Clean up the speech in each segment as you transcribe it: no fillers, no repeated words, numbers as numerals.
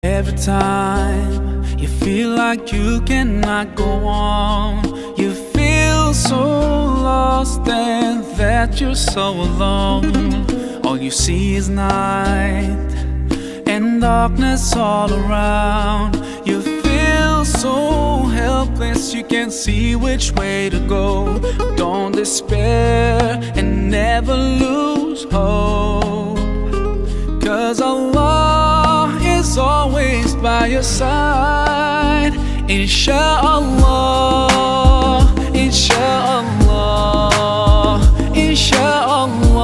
Every time you feel like you cannot go on, you feel so lost and that you're so alone. All you see is night and darkness all around. You feel so helpless, you can't see which way to go. Don't despair and never lose hope, 'cause Allah is always by your side. Insha'Allah, Insha'Allah, Insha'Allah,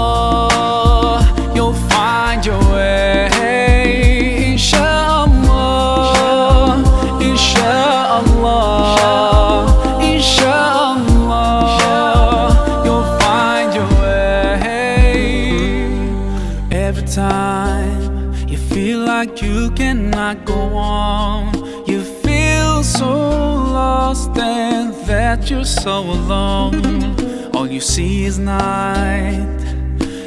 you'll find your way. Insha'Allah, Insha'Allah, Insha'Allah, you'll find your way. Every time you feel like you cannot go on, you feel so lost and that you're so alone. All you see is night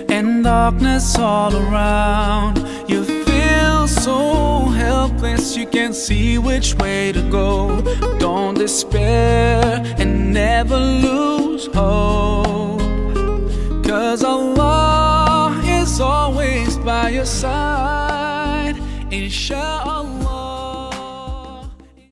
and darkness all around. You feel so helpless, you can't see which way to go. Don't despair and never lose hope, 'cause Allah is always by your side. Insha'Allah.